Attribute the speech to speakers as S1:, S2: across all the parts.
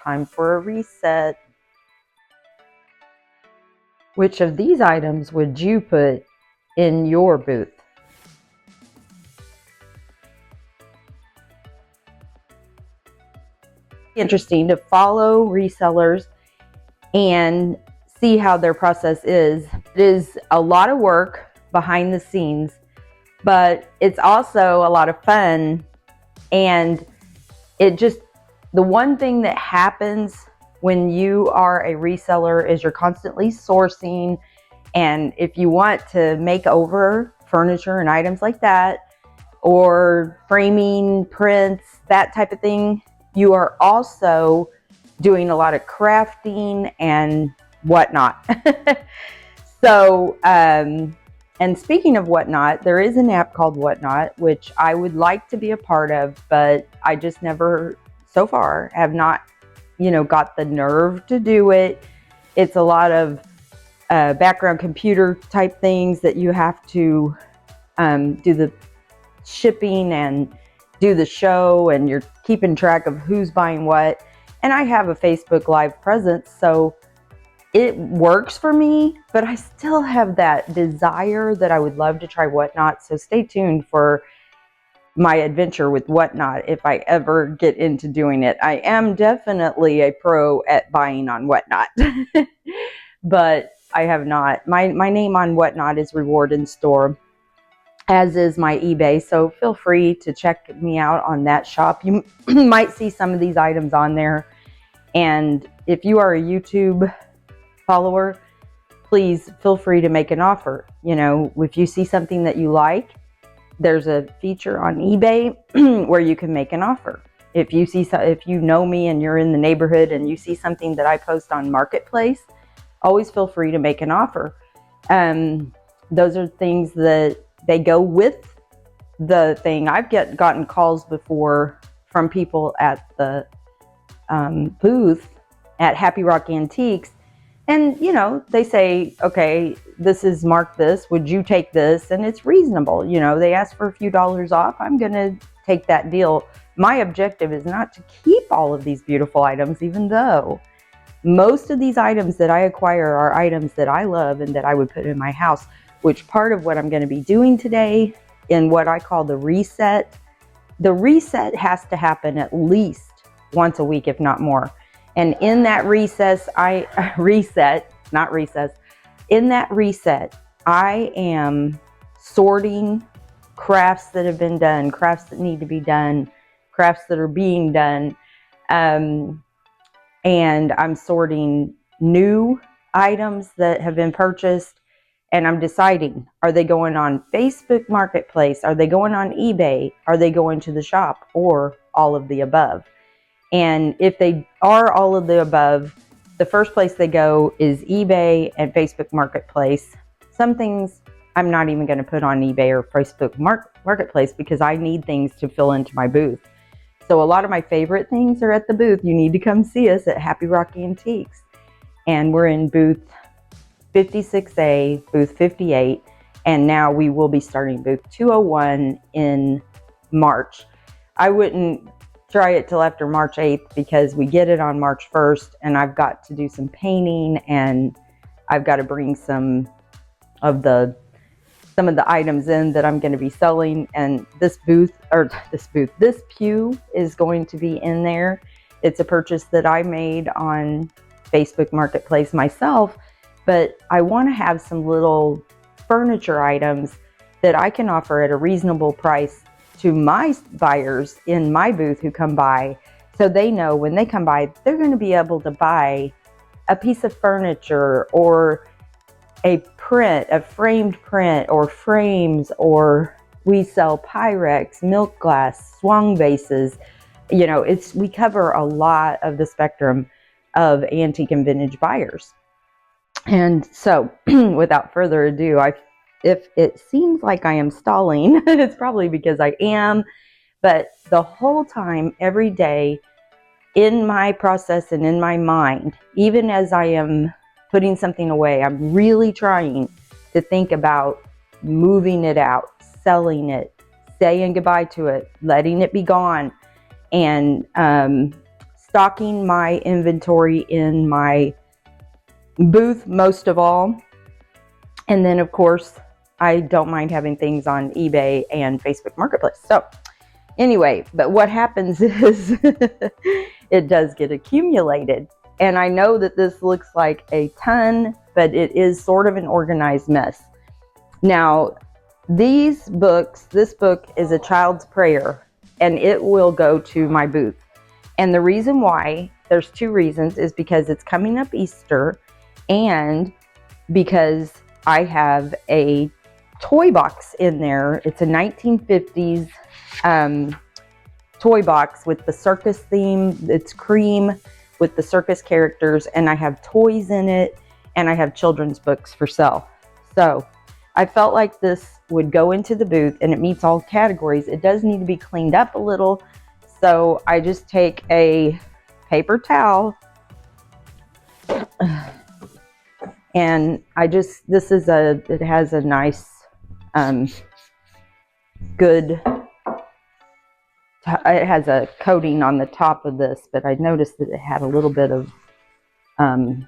S1: time for a reset. Which of these items would you put in your booth? Interesting to follow resellers and see how their process is. It is a lot of work behind the scenes, but it's also a lot of fun. And the one thing that happens when you are a reseller is you're constantly sourcing. And if you want to make over furniture and items like that, or framing, prints, that type of thing, you are also doing a lot of crafting and whatnot. So, and speaking of whatnot, there is an app called Whatnot, which I would like to be a part of, but I just never, so far, have not, got the nerve to do it. It's a lot of background computer type things that you have to do the shipping and do the show, and you're keeping track of who's buying what. And I have a Facebook Live presence, so it works for me, but I still have that desire that I would love to try Whatnot. So stay tuned for my adventure with Whatnot if I ever get into doing it. I am definitely a pro at buying on Whatnot, but I have not. My name on Whatnot is Reward in Store, as is my eBay. So feel free to check me out on that shop. You might see some of these items on there. And if you are a YouTube follower, please feel free to make an offer. If you see something that you like, there's a feature on eBay where you can make an offer. If you know me and you're in the neighborhood and you see something that I post on Marketplace, always feel free to make an offer. Those are things that they go with the thing. I've gotten calls before from people at the booth at Happy Rock Antiques. And, they say, okay, this is marked this, would you take this? And it's reasonable. They ask for a few dollars off. I'm going to take that deal. My objective is not to keep all of these beautiful items, even though most of these items that I acquire are items that I love and that I would put in my house, which part of what I'm going to be doing today in what I call the reset has to happen at least once a week, if not more. And in that in that reset, I am sorting crafts that have been done, crafts that need to be done, crafts that are being done. And I'm sorting new items that have been purchased. And I'm deciding, are they going on Facebook Marketplace? Are they going on eBay? Are they going to the shop, or all of the above? And if they are all of the above, the first place they go is eBay and Facebook Marketplace. Some things I'm not even going to put on eBay or Facebook Marketplace because I need things to fill into my booth. So a lot of my favorite things are at the booth. You need to come see us at Happy Rock Antiques. And we're in booth 56A, booth 58, and now we will be starting booth 201 in March. I wouldn't try it till after March 8th because we get it on March 1st, and I've got to do some painting, and I've got to bring some of the items in that I'm going to be selling. And this pew is going to be in there. It's a purchase that I made on Facebook Marketplace myself, but I want to have some little furniture items that I can offer at a reasonable price to my buyers in my booth who come by, so they know when they come by, they're going to be able to buy a piece of furniture or a print, a framed print, or frames, or we sell Pyrex, milk glass, swung vases. We cover a lot of the spectrum of antique and vintage buyers. And so without further ado, if it seems like I am stalling, it's probably because I am. But the whole time, every day, in my process and in my mind, even as I am putting something away, I'm really trying to think about moving it out, selling it, saying goodbye to it, letting it be gone, and stocking my inventory in my booth most of all. And then of course, I don't mind having things on eBay and Facebook Marketplace. So anyway, but what happens is it does get accumulated. And I know that this looks like a ton, but it is sort of an organized mess. Now, this book is a child's prayer, and it will go to my booth. And the reason why, there's two reasons, is because it's coming up Easter, and because I have a toy box in there. It's a 1950s toy box with the circus theme. It's cream with the circus characters, and I have toys in it, and I have children's books for sale. So I felt like this would go into the booth, and it meets all categories. It does need to be cleaned up a little, so I just take a paper towel and it has a nice good, it has a coating on the top of this, but I noticed that it had a little bit of, a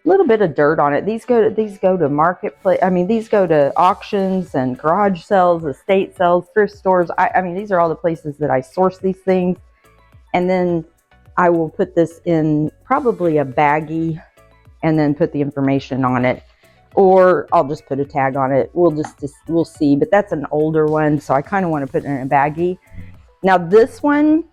S1: little bit of dirt on it. These go to marketplace. I mean, these go to auctions and garage sales, estate sales, thrift stores. I mean, these are all the places that I source these things. And then I will put this in probably a baggie and then put the information on it. Or I'll just put a tag on it. We'll see. But that's an older one, so I kind of want to put it in a baggie. Now this one,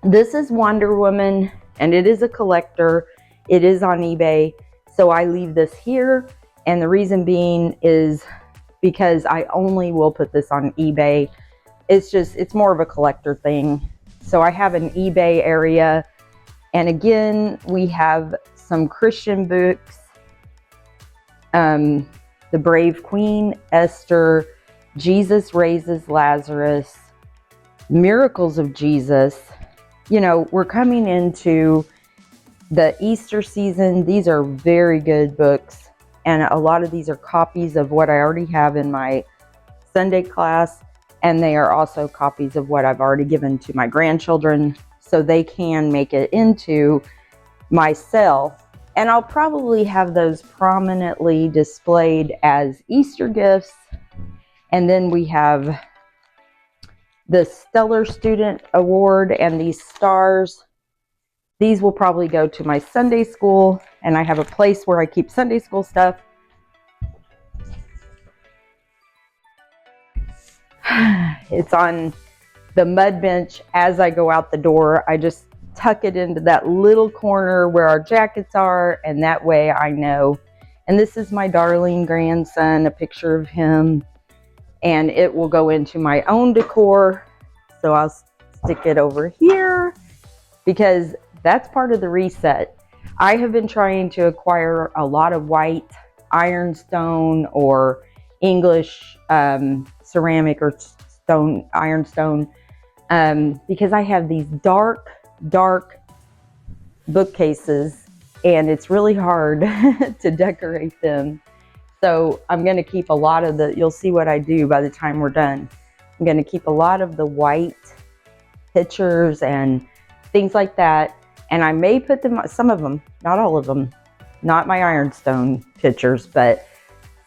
S1: this is Wonder Woman, and it is a collector. It is on eBay, so I leave this here. And the reason being is because I only will put this on eBay. It's more of a collector thing. So I have an eBay area. And again, we have some Christian books. The Brave Queen, Esther, Jesus Raises Lazarus, Miracles of Jesus. You know, we're coming into the Easter season. These are very good books. And a lot of these are copies of what I already have in my Sunday class. And they are also copies of what I've already given to my grandchildren, so they can make it into my sale. And I'll probably have those prominently displayed as Easter gifts. And then we have the Stellar Student Award and these stars. These will probably go to my Sunday school, and I have a place where I keep Sunday school stuff. It's on the mud bench as I go out the door. I just tuck it into that little corner where our jackets are, and that way I know. And this is my darling grandson, a picture of him, and it will go into my own decor. So I'll stick it over here because that's part of the reset. I have been trying to acquire a lot of white ironstone or English ceramic or ironstone because I have these dark bookcases, and it's really hard to decorate them. So I'm going to keep a lot of the, you'll see what I do by the time we're done. I'm going to keep a lot of the white pictures and things like that. And I may put them, some of them, not all of them, not my ironstone pictures, but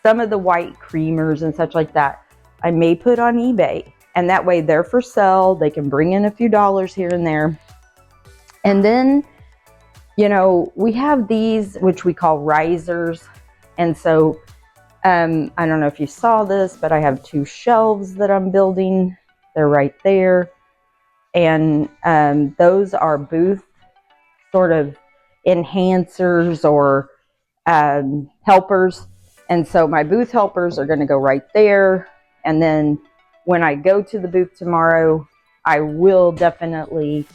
S1: some of the white creamers and such like that, I may put on eBay. And that way they're for sale. They can bring in a few dollars here and there. And then, you know, we have these, which we call risers. And so, I don't know if you saw this, but I have 2 shelves that I'm building. They're right there. And those are booth sort of enhancers or helpers. And so my booth helpers are going to go right there. And then when I go to the booth tomorrow, I will definitely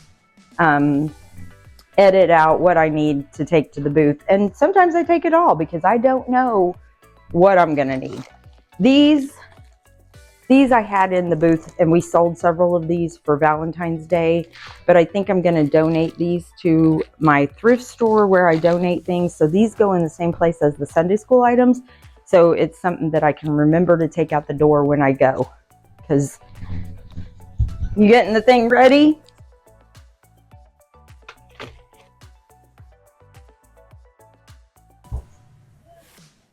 S1: edit out what I need to take to the booth. And sometimes I take it all because I don't know what I'm going to need. These I had in the booth, and we sold several of these for Valentine's Day, but I think I'm going to donate these to my thrift store where I donate things. So these go in the same place as the Sunday school items. So it's something that I can remember to take out the door when I go, because You getting the thing ready?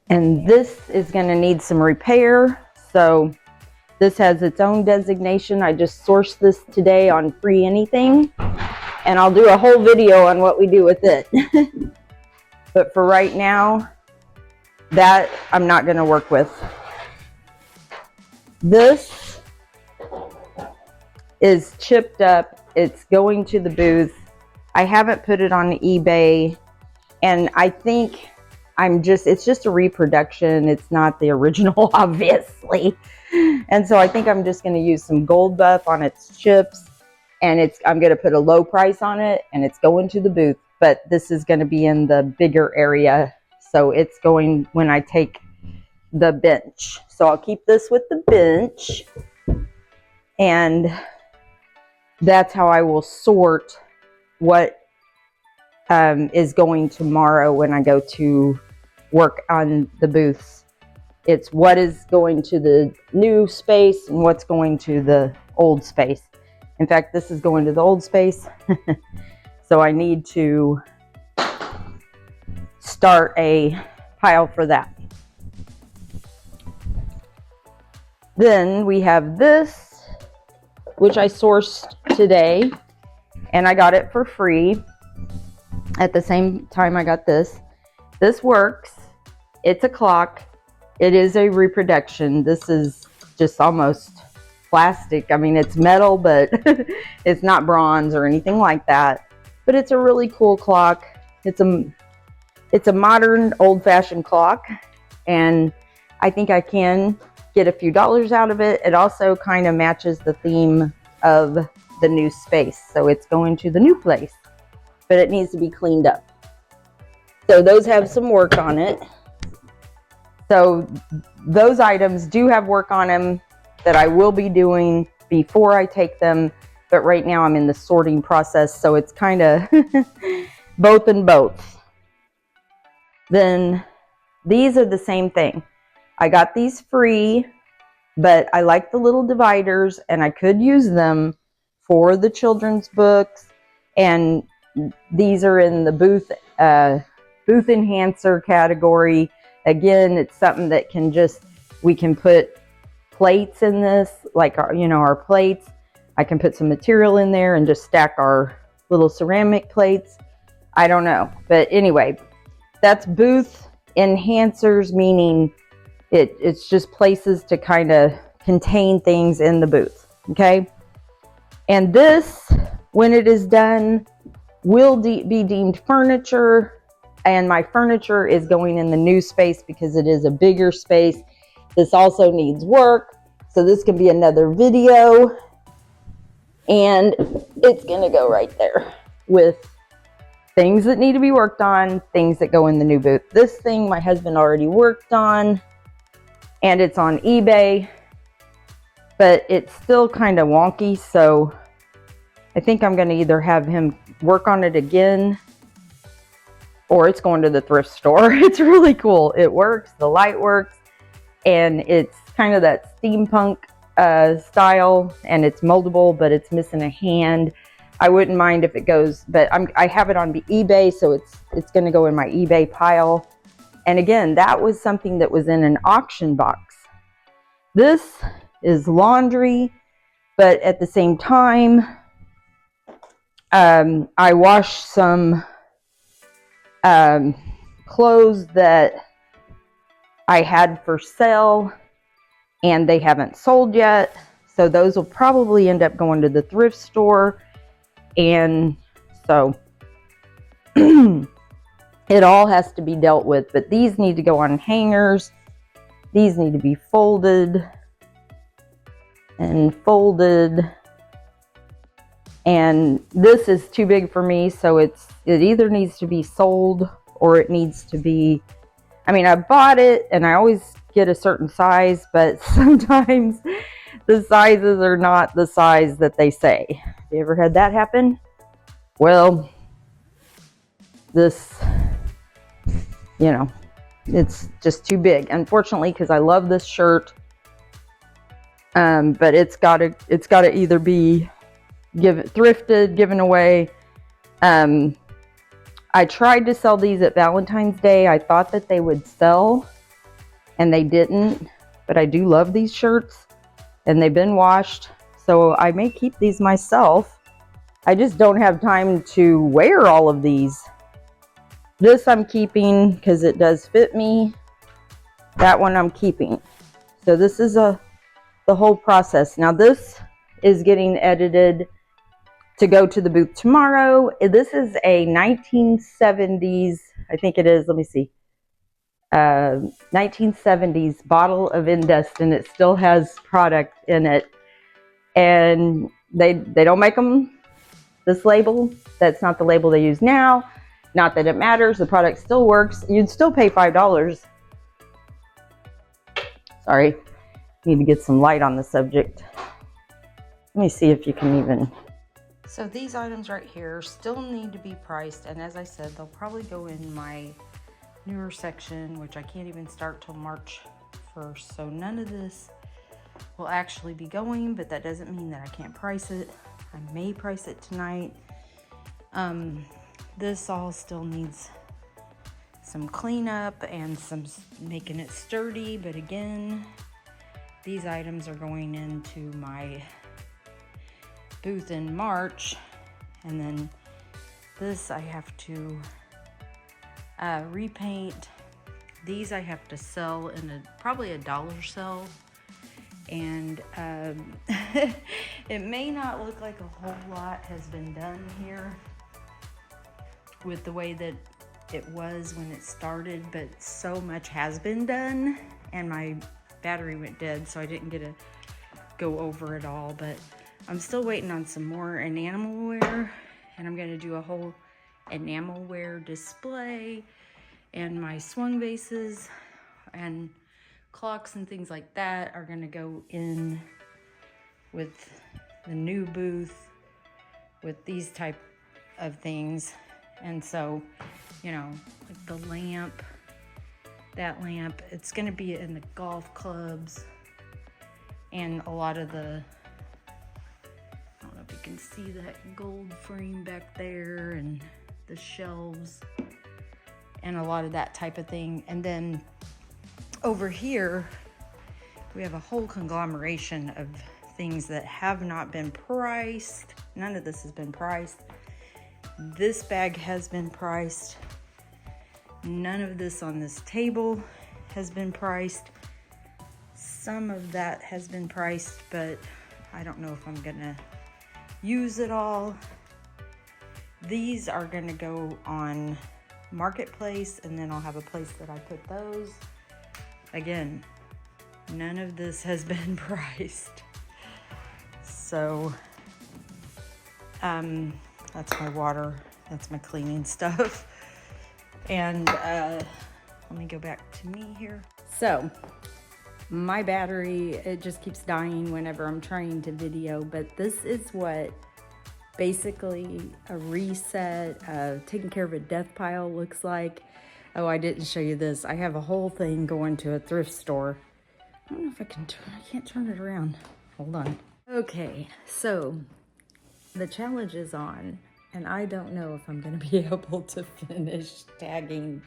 S1: And this is going to need some repair. So this has its own designation. I just sourced this today on Free Anything, and I'll do a whole video on what we do with it. But for right now, that I'm not going to work with. This is chipped up. It's going to the booth. I haven't put it on eBay, and I think it's just a reproduction. It's not the original, obviously. And so I think I'm just going to use some gold buff on its chips, and I'm going to put a low price on it, and it's going to the booth. But this is going to be in the bigger area, so it's going when I take the bench. So I'll keep this with the bench, and that's how I will sort what is going tomorrow when I go to work on the booths. It's what is going to the new space and what's going to the old space. In fact, this is going to the old space. So I need to start a pile for that. Then we have this, which I sourced today, and I got it for free. At the same time I got this. This works. It's a clock. It is a reproduction. This is just almost plastic. I mean, it's metal, but it's not bronze or anything like that. But it's a really cool clock. It's a modern, old-fashioned clock, and I think I can get a few dollars out of it. It also kind of matches the theme of the new space. So it's going to the new place, but it needs to be cleaned up. So those have some work on it. So those items do have work on them that I will be doing before I take them. But right now I'm in the sorting process, so it's kind of both and both. Then these are the same thing. I got these free, but I like the little dividers, and I could use them for the children's books. And these are in the booth enhancer category. Again, it's something that we can put plates in this, like our plates. I can put some material in there and just stack our little ceramic plates. I don't know. But anyway, that's booth enhancers, meaning it's just places to kind of contain things in the booth. Okay. And this, when it is done, will be deemed furniture. And my furniture is going in the new space because it is a bigger space. This also needs work. So this can be another video. And it's going to go right there with things that need to be worked on, things that go in the new booth. This thing my husband already worked on, and it's on eBay, but it's still kind of wonky. So I think I'm going to either have him work on it again, or it's going to the thrift store. It's really cool. It works. The light works. And it's kind of that steampunk style, and it's moldable, but it's missing a hand. I wouldn't mind if it goes, but I have it on eBay, so it's going to go in my eBay pile. And again, that was something that was in an auction box. This is laundry, but at the same time, I washed some clothes that I had for sale, and they haven't sold yet. So those will probably end up going to the thrift store. And so it all has to be dealt with, but these need to go on hangers. These need to be folded and folded. And this is too big for me, so it either needs to be sold or it needs to be, I mean, I bought it and I always get a certain size, but sometimes the sizes are not the size that they say. Have you ever had that happen? Well, this, it's just too big, unfortunately, because I love this shirt. But it's got to either be thrifted, given away. I tried to sell these at Valentine's Day. I thought that they would sell, and they didn't. But I do love these shirts, and they've been washed, so I may keep these myself. I just don't have time to wear all of these. This I'm keeping because it does fit me. That one I'm keeping. So this is the whole process. Now this is getting edited to go to the booth tomorrow. This is a 1970s, I think it is, let me see, 1970s bottle of Indust, and it still has product in it. And they don't make them this label. That's not the label they use now. Not that it matters, the product still works. You'd still pay $5. Sorry, need to get some light on the subject. Let me see if you can even. So these items right here still need to be priced, and as I said, they'll probably go in my newer section, which I can't even start till March 1st. So none of this will actually be going, but that doesn't mean that I can't price it. I may price it tonight. This all still needs some cleanup and some making it sturdy, but again, these items are going into my booth in March, and then this I have to repaint. These I have to sell in probably a dollar sale, and it may not look like a whole lot has been done here with the way that it was when it started, but so much has been done, and my battery went dead, so I didn't get to go over it all. But I'm still waiting on some more enamelware, and I'm going to do a whole enamelware display, and my swung vases and clocks and things like that are going to go in with the new booth with these type of things. And so, you know, like the lamp, that lamp, it's going to be in the golf clubs, and a lot of the, I don't know if you can see that gold frame back there, and the shelves, and a lot of that type of thing. And then over here, we have a whole conglomeration of things that have not been priced. None of this has been priced. This bag has been priced. None of this on this table has been priced. Some of that has been priced, but I don't know if I'm gonna use it all. These are gonna go on Marketplace, and then I'll have a place that I put those. Again, none of this has been priced. So, that's my water, that's my cleaning stuff. And let me go back to me here. So, my battery, it just keeps dying whenever I'm trying to video, but this is what basically a reset, taking care of a death pile looks like. Oh, I didn't show you this. I have a whole thing going to a thrift store. I don't know if I can I can't turn it around. Hold on. Okay, so the challenge is on, and I don't know if I'm gonna be able to finish tagging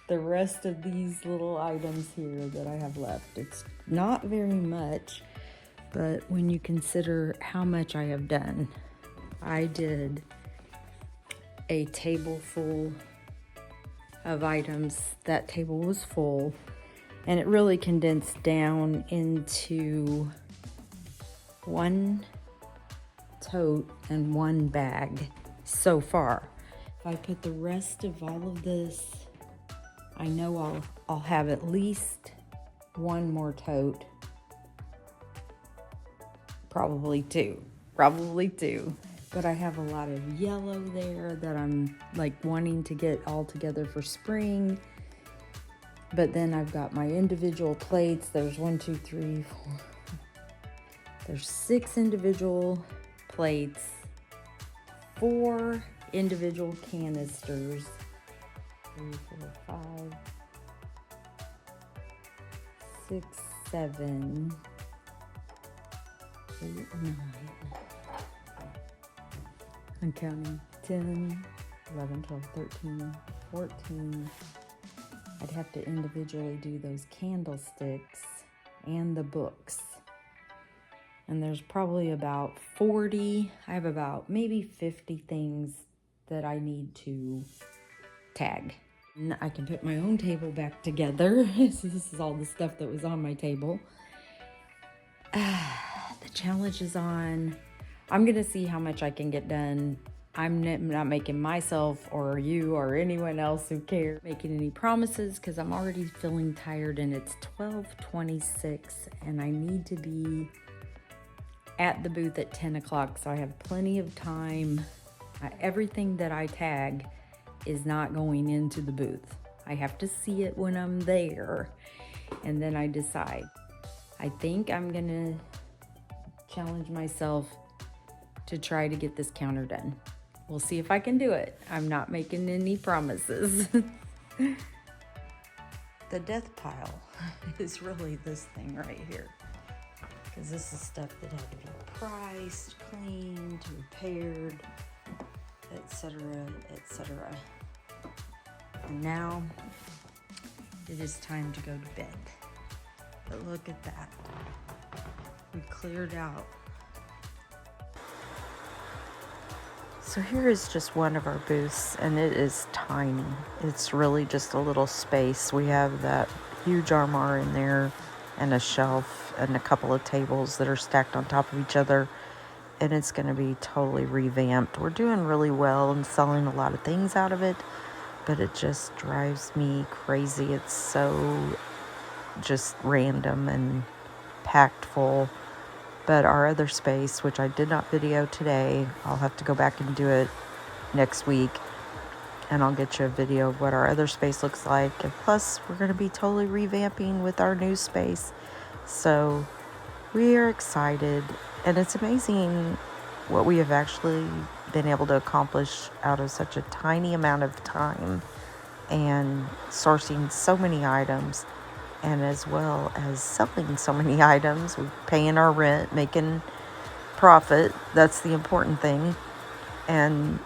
S1: the rest of these little items here that I have left. It's not very much, but when you consider how much I have done, I did a table full of items. That table was full, and it really condensed down into one tote and one bag so far. If I put the rest of all of this, I know I'll have at least one more tote, probably two, but I have a lot of yellow there that I'm like wanting to get all together for spring. But then I've got my individual plates. There's 1, 2, 3, 4. There's 6 individual plates, 4 individual canisters, 3, 4, 5, 6, 7, 8, 9, I'm counting 10, 11, 12, 13, 14. I'd have to individually do those candlesticks and the books. And there's probably about 40, I have about maybe 50 things that I need to tag. And I can put my own table back together. So this is all the stuff that was on my table. The challenge is on. I'm gonna see how much I can get done. I'm not making myself or you or anyone else who cares making any promises, because I'm already feeling tired and it's 12:26 and I need to be at the booth at 10 o'clock, so I have plenty of time. Everything that I tag is not going into the booth. I have to see it when I'm there, and then I decide. I think I'm gonna challenge myself to try to get this counter done. We'll see if I can do it. I'm not making any promises. The death pile is really this thing right here, because this is stuff that had to be priced, cleaned, repaired, etc., etc. And now it is time to go to bed. But look at that. We cleared out. So here is just one of our booths, and it is tiny. It's really just a little space. We have that huge armoire in there and a shelf and a couple of tables that are stacked on top of each other, and it's going to be totally revamped. We're doing really well and selling a lot of things out of it, but it just drives me crazy. It's so just random and packed full. But our other space, which I did not video today, I'll have to go back and do it next week, and I'll get you a video of what our other space looks like. And plus, we're going to be totally revamping with our new space. So we are excited, and it's amazing what we have actually been able to accomplish out of such a tiny amount of time, and sourcing so many items, and as well as selling so many items. We're paying our rent, making profit. That's the important thing. And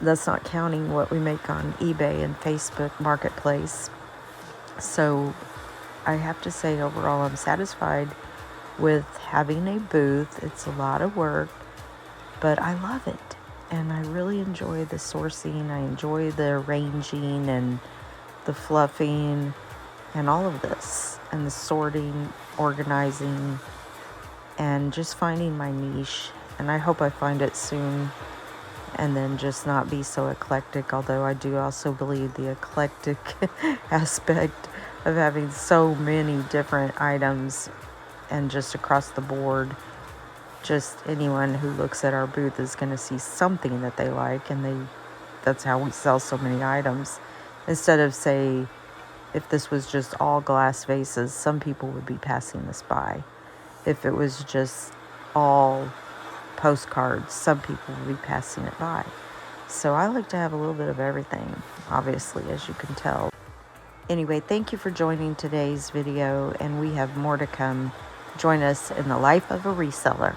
S1: that's not counting what we make on eBay and Facebook Marketplace. So I have to say, overall, I'm satisfied with having a booth. It's a lot of work, but I love it. And I really enjoy the sourcing. I enjoy the arranging and the fluffing and all of this, and the sorting, organizing, and just finding my niche. And I hope I find it soon, and then just not be so eclectic, although I do also believe the eclectic aspect of having so many different items and just across the board. Just anyone who looks at our booth is going to see something that they like, and that's how we sell so many items. Instead of, say, if this was just all glass vases, some people would be passing this by. If it was just all postcards, some people would be passing it by. So I like to have a little bit of everything, obviously, as you can tell. Anyway, thank you for joining today's video, and we have more to come. Join us in the life of a reseller.